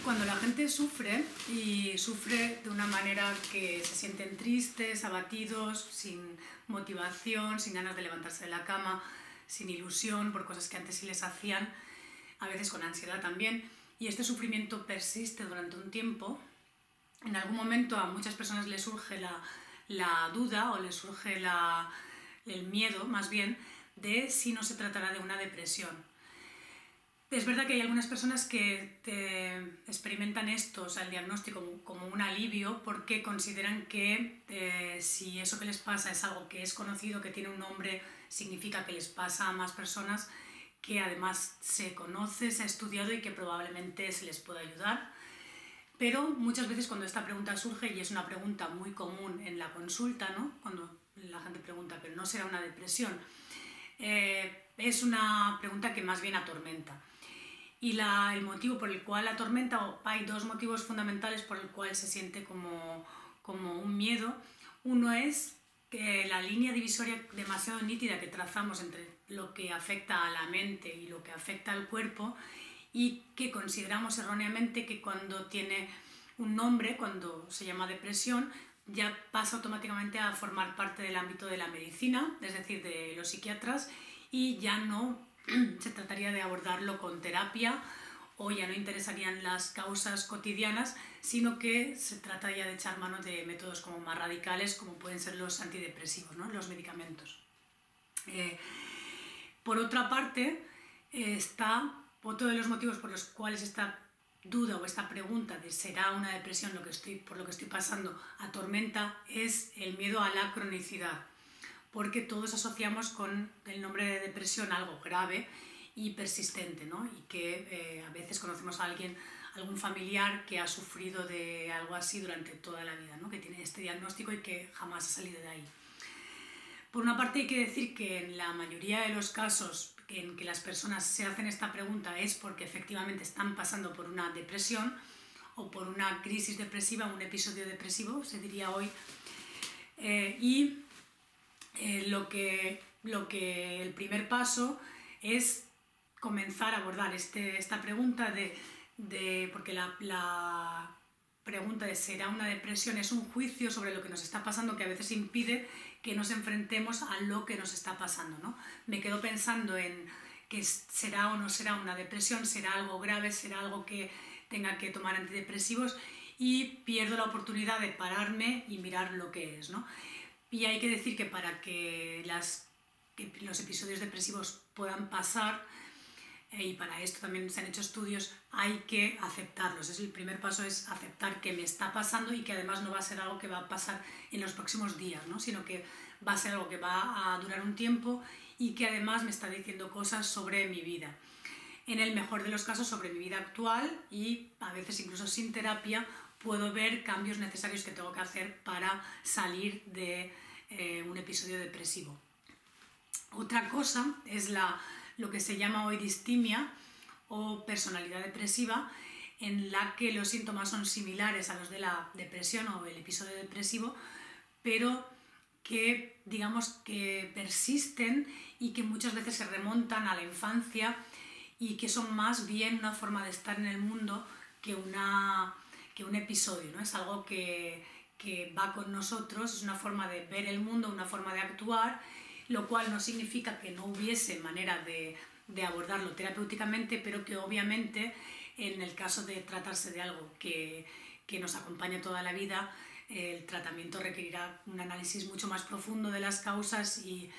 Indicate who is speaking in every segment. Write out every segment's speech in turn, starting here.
Speaker 1: Cuando la gente sufre, y sufre de una manera que se sienten tristes, abatidos, sin motivación, sin ganas de levantarse de la cama, sin ilusión por cosas que antes sí les hacían, a veces con ansiedad también, y este sufrimiento persiste durante un tiempo, en algún momento a muchas personas les surge la duda o les surge el miedo, más bien, de si no se tratará de una depresión. Es verdad que hay algunas personas que experimentan esto, o sea, el diagnóstico como un alivio, porque consideran que si eso que les pasa es algo que es conocido, que tiene un nombre, significa que les pasa a más personas, que además se conoce, se ha estudiado y que probablemente se les pueda ayudar. Pero muchas veces cuando esta pregunta surge, y es una pregunta muy común en la consulta, ¿no? Cuando la gente pregunta, ¿pero no será una depresión? Es una pregunta que más bien atormenta. Y el motivo por el cual atormenta, o hay dos motivos fundamentales por el cual se siente como un miedo. Uno es que la línea divisoria demasiado nítida que trazamos entre lo que afecta a la mente y lo que afecta al cuerpo, y que consideramos erróneamente que cuando tiene un nombre, cuando se llama depresión, ya pasa automáticamente a formar parte del ámbito de la medicina, es decir, de los psiquiatras, y ya no se trataría de abordarlo con terapia, o ya no interesarían las causas cotidianas, sino que se trata ya de echar mano de métodos como más radicales, como pueden ser los antidepresivos, ¿no? Los medicamentos. Por otra parte, está otro de los motivos por los cuales esta duda o esta pregunta de ¿será una depresión por lo que estoy pasando atormenta? Es el miedo a la cronicidad, porque todos asociamos con el nombre de depresión algo grave y persistente, ¿no? Y que a veces conocemos a algún familiar que ha sufrido de algo así durante toda la vida, ¿no? Que tiene este diagnóstico y que jamás ha salido de ahí. Por una parte hay que decir que en la mayoría de los casos en que las personas se hacen esta pregunta es porque efectivamente están pasando por una depresión o por una crisis depresiva, un episodio depresivo, se diría hoy, lo que el primer paso es comenzar a abordar esta pregunta porque la pregunta de ¿será una depresión? Es un juicio sobre lo que nos está pasando que a veces impide que nos enfrentemos a lo que nos está pasando, ¿no? Me quedo pensando en que será o no será una depresión, será algo grave, será algo que tenga que tomar antidepresivos, y pierdo la oportunidad de pararme y mirar lo que es, ¿no? Y hay que decir que para que los episodios depresivos puedan pasar, y para esto también se han hecho estudios, hay que aceptarlos. El primer paso es aceptar que me está pasando y que además no va a ser algo que va a pasar en los próximos días, ¿no? Sino que va a ser algo que va a durar un tiempo y que además me está diciendo cosas sobre mi vida. En el mejor de los casos sobre mi vida actual, y a veces incluso sin terapia puedo ver cambios necesarios que tengo que hacer para salir de un episodio depresivo. Otra cosa es lo que se llama hoy distimia o personalidad depresiva, en la que los síntomas son similares a los de la depresión o el episodio depresivo, pero que digamos que persisten y que muchas veces se remontan a la infancia y que son más bien una forma de estar en el mundo que un episodio, ¿no? Es algo que va con nosotros, es una forma de ver el mundo, una forma de actuar, lo cual no significa que no hubiese manera de abordarlo terapéuticamente, pero que obviamente en el caso de tratarse de algo que nos acompaña toda la vida, el tratamiento requerirá un análisis mucho más profundo de las causas y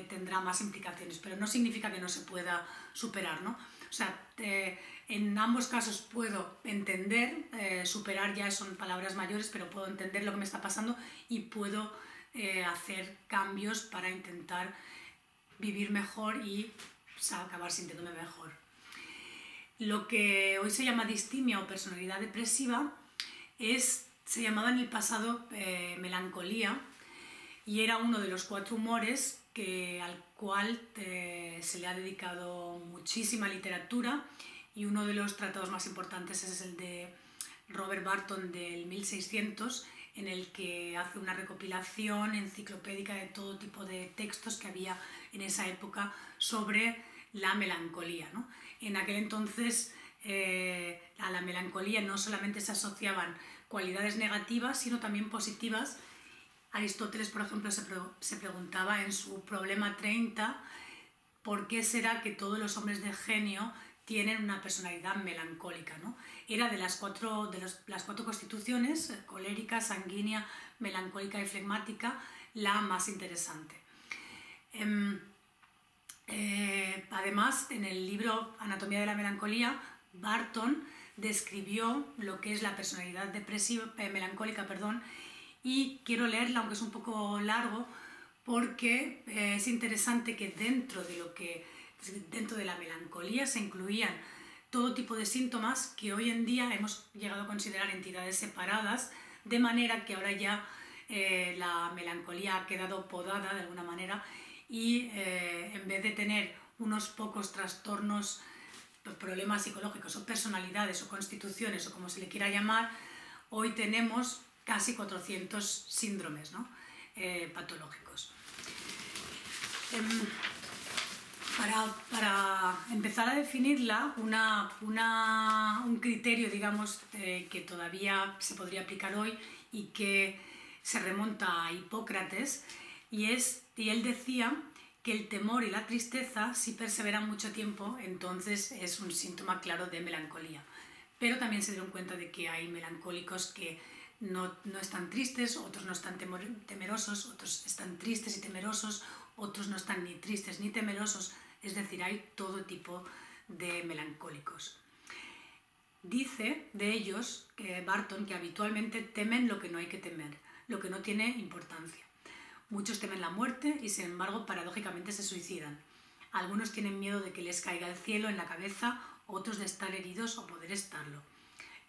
Speaker 1: tendrá más implicaciones, pero no significa que no se pueda superar, ¿no? O sea, en ambos casos puedo entender, superar ya son palabras mayores, pero puedo entender lo que me está pasando y puedo hacer cambios para intentar vivir mejor y acabar sintiéndome mejor. Lo que hoy se llama distimia o personalidad depresiva se llamaba en el pasado melancolía, y era uno de los 4 humores al cual se le ha dedicado muchísima literatura, y uno de los tratados más importantes es el de Robert Barton del 1600, en el que hace una recopilación enciclopédica de todo tipo de textos que había en esa época sobre la melancolía, ¿no? En aquel entonces a la melancolía no solamente se asociaban cualidades negativas, sino también positivas. Aristóteles, por ejemplo, se preguntaba en su Problema 30 por qué será que todos los hombres de genio tienen una personalidad melancólica, ¿no? Era de las cuatro constituciones, colérica, sanguínea, melancólica y flegmática, la más interesante. Además, en el libro Anatomía de la melancolía, Barton describió lo que es la personalidad melancólica, y quiero leerla, aunque es un poco largo, porque es interesante que dentro de la melancolía se incluían todo tipo de síntomas que hoy en día hemos llegado a considerar entidades separadas, de manera que ahora ya la melancolía ha quedado podada de alguna manera y en vez de tener unos pocos trastornos, problemas psicológicos o personalidades o constituciones o como se le quiera llamar, hoy tenemos casi 400 síndromes, ¿no? Patológicos. Para empezar a definirla, un criterio, digamos, que todavía se podría aplicar hoy y que se remonta a Hipócrates, y él decía que el temor y la tristeza, si perseveran mucho tiempo, entonces es un síntoma claro de melancolía. Pero también se dieron cuenta de que hay melancólicos que no están tristes, otros no están temerosos, otros están tristes y temerosos, otros no están ni tristes ni temerosos, es decir, hay todo tipo de melancólicos. Dice de ellos, Barton, que habitualmente temen lo que no hay que temer, lo que no tiene importancia. Muchos temen la muerte y, sin embargo, paradójicamente se suicidan. Algunos tienen miedo de que les caiga el cielo en la cabeza, otros de estar heridos o poder estarlo.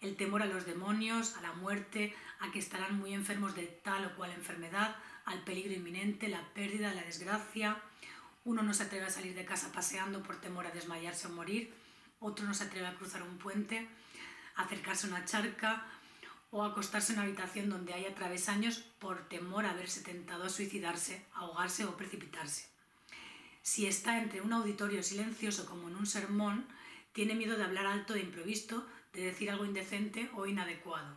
Speaker 1: El temor a los demonios, a la muerte, a que estarán muy enfermos de tal o cual enfermedad, al peligro inminente, la pérdida, la desgracia. Uno no se atreve a salir de casa paseando por temor a desmayarse o morir, otro no se atreve a cruzar un puente, a acercarse a una charca o a acostarse en una habitación donde haya travesaños por temor a verse tentado a suicidarse, ahogarse o precipitarse. Si está entre un auditorio silencioso como en un sermón, tiene miedo de hablar alto de improviso, de decir algo indecente o inadecuado.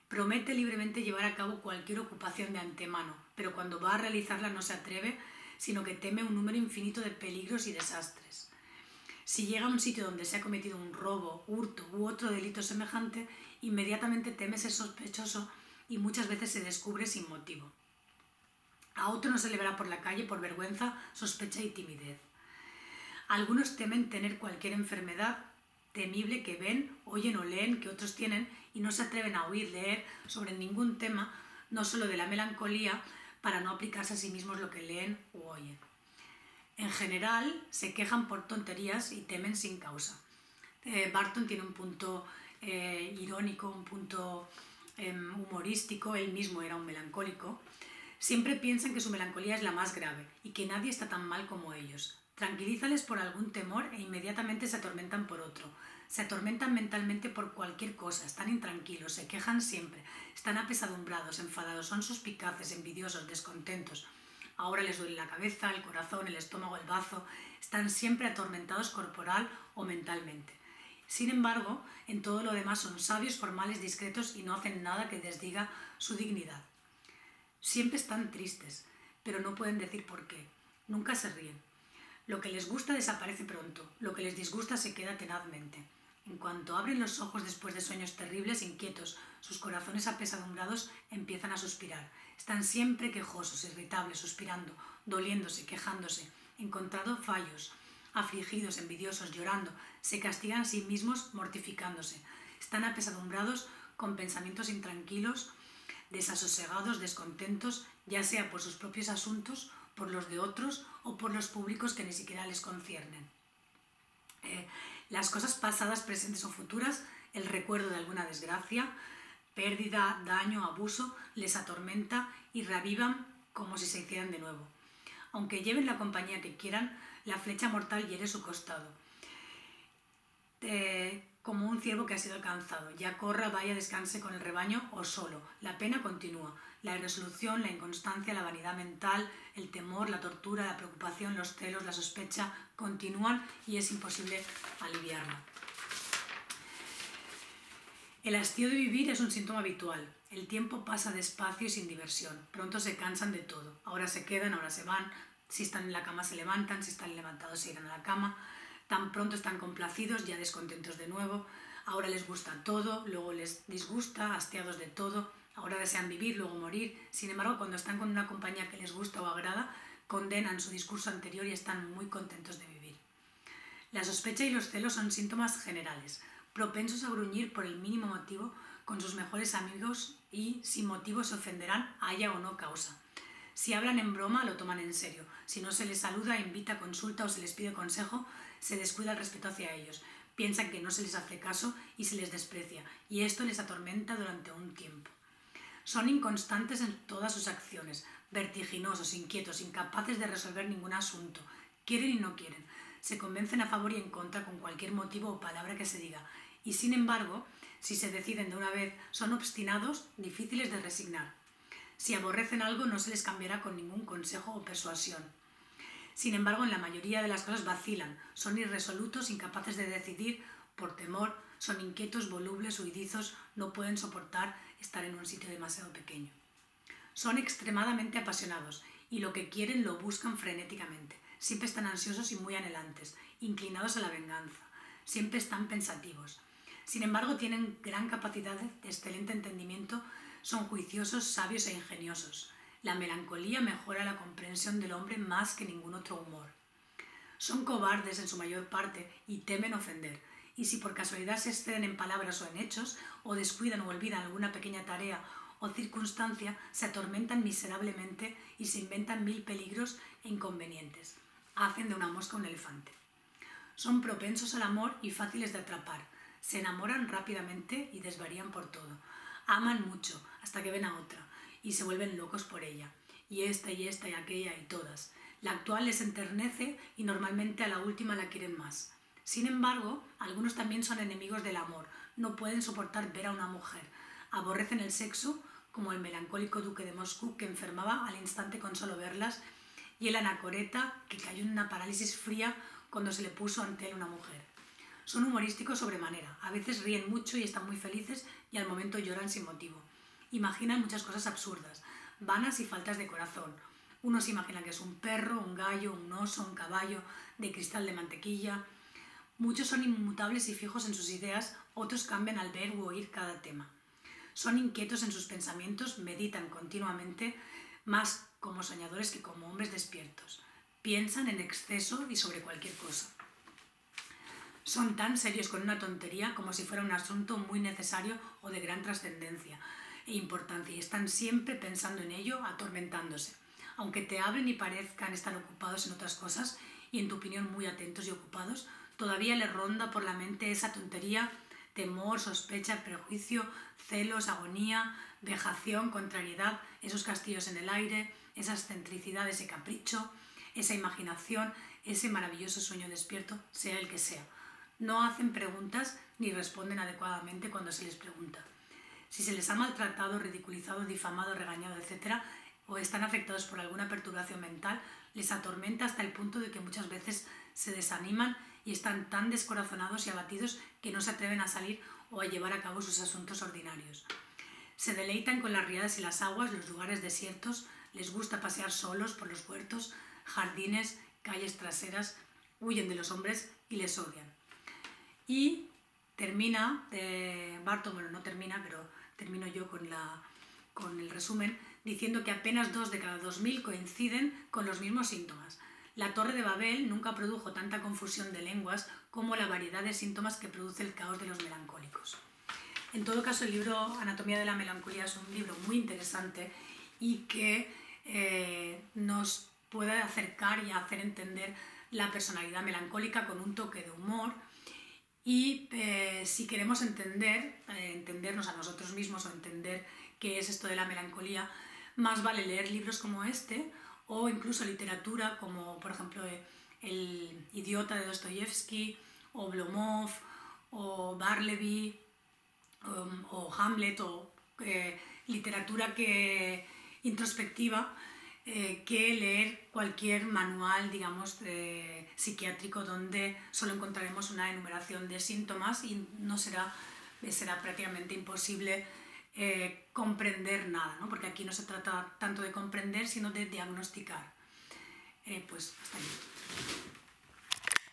Speaker 1: Promete libremente llevar a cabo cualquier ocupación de antemano, pero cuando va a realizarla no se atreve, sino que teme un número infinito de peligros y desastres. Si llega a un sitio donde se ha cometido un robo, hurto u otro delito semejante, inmediatamente teme ser sospechoso y muchas veces se descubre sin motivo. A otro no se le verá por la calle por vergüenza, sospecha y timidez. Algunos temen tener cualquier enfermedad temible que ven, oyen o leen que otros tienen y no se atreven a oír, leer sobre ningún tema, no solo de la melancolía, para no aplicarse a sí mismos lo que leen u oyen. En general, se quejan por tonterías y temen sin causa. Barton tiene un punto irónico, un punto humorístico, él mismo era un melancólico. Siempre piensan que su melancolía es la más grave y que nadie está tan mal como ellos. Tranquilízales por algún temor e inmediatamente se atormentan por otro. Se atormentan mentalmente por cualquier cosa, están intranquilos, se quejan siempre, están apesadumbrados, enfadados, son suspicaces, envidiosos, descontentos. Ahora les duele la cabeza, el corazón, el estómago, el bazo, están siempre atormentados corporal o mentalmente. Sin embargo, en todo lo demás son sabios, formales, discretos y no hacen nada que desdiga su dignidad. Siempre están tristes, pero no pueden decir por qué. Nunca se ríen. Lo que les gusta desaparece pronto, lo que les disgusta se queda tenazmente. En cuanto abren los ojos después de sueños terribles, inquietos, sus corazones apesadumbrados empiezan a suspirar. Están siempre quejosos, irritables, suspirando, doliéndose, quejándose, encontrando fallos, afligidos, envidiosos, llorando, se castigan a sí mismos mortificándose. Están apesadumbrados con pensamientos intranquilos, desasosegados, descontentos, ya sea por sus propios asuntos, por los de otros o por los públicos que ni siquiera les conciernen. Las cosas pasadas, presentes o futuras, el recuerdo de alguna desgracia, pérdida, daño, abuso, les atormenta y reavivan como si se hicieran de nuevo. Aunque lleven la compañía que quieran, la flecha mortal hiere su costado. Como un ciervo que ha sido alcanzado, ya corra, vaya, descanse con el rebaño o solo. La pena continúa. La irresolución, la inconstancia, la vanidad mental, el temor, la tortura, la preocupación, los celos, la sospecha continúan y es imposible aliviarla. El hastío de vivir es un síntoma habitual. El tiempo pasa despacio y sin diversión. Pronto se cansan de todo. Ahora se quedan, ahora se van. Si están en la cama se levantan, si están levantados se irán a la cama. Tan pronto están complacidos, ya descontentos de nuevo. Ahora les gusta todo, luego les disgusta, hastiados de todo. Ahora desean vivir, luego morir. Sin embargo, cuando están con una compañía que les gusta o agrada, condenan su discurso anterior y están muy contentos de vivir. La sospecha y los celos son síntomas generales, propensos a gruñir por el mínimo motivo con sus mejores amigos y, sin motivo, se ofenderán, haya o no causa. Si hablan en broma, lo toman en serio. Si no se les saluda, invita, consulta o se les pide consejo, se descuida el respeto hacia ellos. Piensan que no se les hace caso y se les desprecia, y esto les atormenta durante un tiempo. Son inconstantes en todas sus acciones, vertiginosos, inquietos, incapaces de resolver ningún asunto. Quieren y no quieren. Se convencen a favor y en contra con cualquier motivo o palabra que se diga. Y sin embargo, si se deciden de una vez, son obstinados, difíciles de resignar. Si aborrecen algo, no se les cambiará con ningún consejo o persuasión. Sin embargo, en la mayoría de las cosas vacilan, son irresolutos, incapaces de decidir por temor, son inquietos, volubles, huidizos, no pueden soportar estar en un sitio demasiado pequeño. Son extremadamente apasionados y lo que quieren lo buscan frenéticamente. Siempre están ansiosos y muy anhelantes, inclinados a la venganza. Siempre están pensativos. Sin embargo, tienen gran capacidad de excelente entendimiento, son juiciosos, sabios e ingeniosos. La melancolía mejora la comprensión del hombre más que ningún otro humor. Son cobardes en su mayor parte y temen ofender. Y si por casualidad se exceden en palabras o en hechos, o descuidan o olvidan alguna pequeña tarea o circunstancia, se atormentan miserablemente y se inventan 1000 peligros e inconvenientes. Hacen de una mosca un elefante. Son propensos al amor y fáciles de atrapar. Se enamoran rápidamente y desvarían por todo. Aman mucho hasta que ven a otra y se vuelven locos por ella. Y esta y aquella y todas. La actual les enternece y normalmente a la última la quieren más. Sin embargo, algunos también son enemigos del amor. No pueden soportar ver a una mujer. Aborrecen el sexo, como el melancólico duque de Moscú que enfermaba al instante con solo verlas, y el anacoreta que cayó en una parálisis fría cuando se le puso ante él una mujer. Son humorísticos sobremanera, a veces ríen mucho y están muy felices y al momento lloran sin motivo. Imaginan muchas cosas absurdas, vanas y faltas de corazón. Unos imaginan que es un perro, un gallo, un oso, un caballo, de cristal de mantequilla. Muchos son inmutables y fijos en sus ideas, otros cambian al ver u oír cada tema. Son inquietos en sus pensamientos, meditan continuamente, más como soñadores que como hombres despiertos. Piensan en exceso y sobre cualquier cosa. Son tan serios con una tontería como si fuera un asunto muy necesario o de gran trascendencia e importancia y están siempre pensando en ello, atormentándose. Aunque te hablen y parezcan estar ocupados en otras cosas y en tu opinión muy atentos y ocupados, todavía les ronda por la mente esa tontería, temor, sospecha, prejuicio, celos, agonía, vejación, contrariedad, esos castillos en el aire, esa excentricidad, ese capricho, esa imaginación, ese maravilloso sueño despierto, sea el que sea. No hacen preguntas ni responden adecuadamente cuando se les pregunta. Si se les ha maltratado, ridiculizado, difamado, regañado, etc., o están afectados por alguna perturbación mental, les atormenta hasta el punto de que muchas veces se desaniman y están tan descorazonados y abatidos que no se atreven a salir o a llevar a cabo sus asuntos ordinarios. Se deleitan con las riadas y las aguas, los lugares desiertos, les gusta pasear solos por los huertos, jardines, calles traseras, huyen de los hombres y les odian. Y termina, Barton, bueno, no termina, pero termino yo con el resumen, diciendo que apenas 2 de cada 2000 coinciden con los mismos síntomas. La Torre de Babel nunca produjo tanta confusión de lenguas como la variedad de síntomas que produce el caos de los melancólicos. En todo caso, el libro Anatomía de la Melancolía es un libro muy interesante y que nos puede acercar y hacer entender la personalidad melancólica con un toque de humor. Y si queremos entendernos a nosotros mismos o entender qué es esto de la melancolía, más vale leer libros como este o incluso literatura como por ejemplo El idiota de Dostoyevsky o Oblomov o Barleby o Hamlet o literatura introspectiva que leer cualquier manual, digamos, psiquiátrico donde solo encontraremos una enumeración de síntomas y no será será prácticamente imposible comprender nada, ¿no? Porque aquí no se trata tanto de comprender, sino de diagnosticar. Pues hasta aquí.